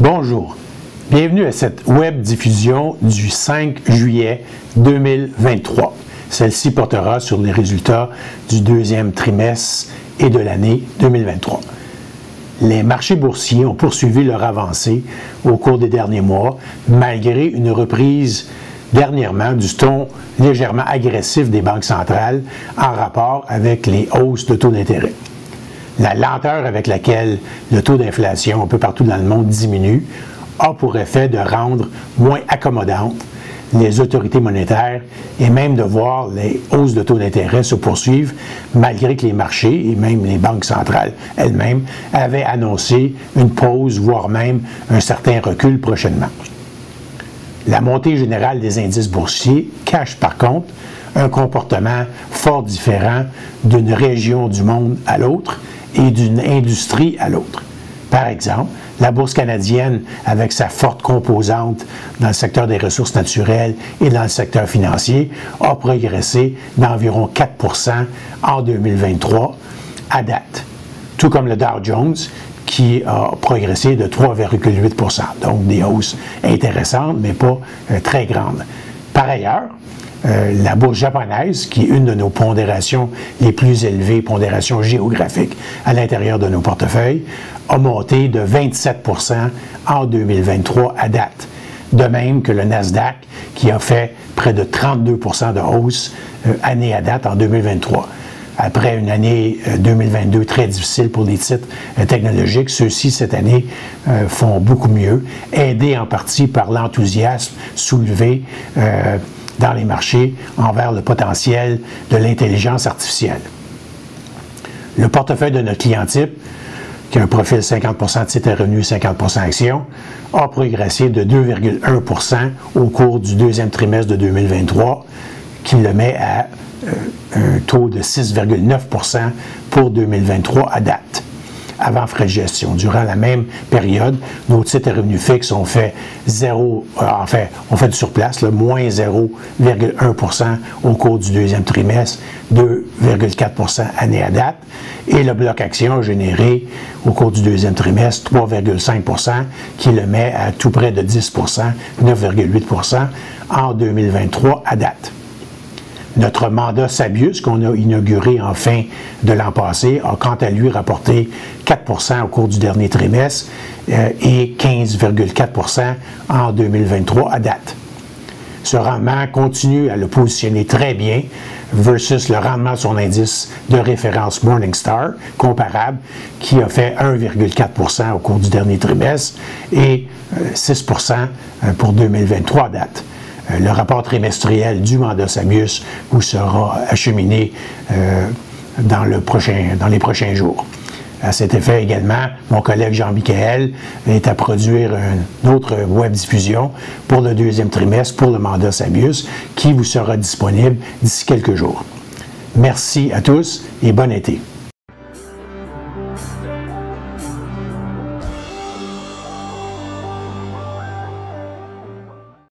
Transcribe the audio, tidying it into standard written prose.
Bonjour, bienvenue à cette web diffusion du 5 juillet 2023. Celle-ci portera sur les résultats du deuxième trimestre et de l'année 2023. Les marchés boursiers ont poursuivi leur avancée au cours des derniers mois, malgré une reprise dernièrement du ton légèrement agressif des banques centrales en rapport avec les hausses de taux d'intérêt. La lenteur avec laquelle le taux d'inflation un peu partout dans le monde diminue a pour effet de rendre moins accommodantes les autorités monétaires et même de voir les hausses de taux d'intérêt se poursuivre malgré que les marchés et même les banques centrales elles-mêmes avaient annoncé une pause, voire même un certain recul prochainement. La montée générale des indices boursiers cache par contre un comportement fort différent d'une région du monde à l'autre et d'une industrie à l'autre. Par exemple, la bourse canadienne, avec sa forte composante dans le secteur des ressources naturelles et dans le secteur financier, a progressé d'environ 4% en 2023 à date. Tout comme le Dow Jones, qui a progressé de 3,8%. Donc des hausses intéressantes, mais pas très grandes. Par ailleurs, la bourse japonaise, qui est une de nos pondérations les plus élevées, pondérations géographiques à l'intérieur de nos portefeuilles, a monté de 27% en 2023 à date. De même que le Nasdaq, qui a fait près de 32% de hausse année à date en 2023. Après une année 2022 très difficile pour les titres technologiques, ceux-ci, cette année, font beaucoup mieux, aidés en partie par l'enthousiasme soulevé dans les marchés envers le potentiel de l'intelligence artificielle. Le portefeuille de notre client type, qui a un profil 50% titres et revenus, 50% actions, a progressé de 2,1% au cours du deuxième trimestre de 2023, qui le met à un taux de 6,9% pour 2023 à date, avant frais de gestion. Durant la même période, nos titres et revenus fixes ont fait du surplace, moins 0,1% au cours du deuxième trimestre, 2,4% année à date, et le bloc action a généré au cours du deuxième trimestre 3,5%, qui le met à tout près de 10%, 9,8% en 2023 à date. Notre mandat Sabius, qu'on a inauguré en fin de l'an passé, a quant à lui rapporté 4% au cours du dernier trimestre et 15,4% en 2023 à date. Ce rendement continue à le positionner très bien versus le rendement de son indice de référence Morningstar, comparable, qui a fait 1,4% au cours du dernier trimestre et 6% pour 2023 à date. Le rapport trimestriel du mandat Sabius vous sera acheminé dans les prochains jours. À cet effet également, mon collègue Jean-Michel est à produire une autre web diffusion pour le deuxième trimestre pour le mandat Sabius qui vous sera disponible d'ici quelques jours. Merci à tous et bon été.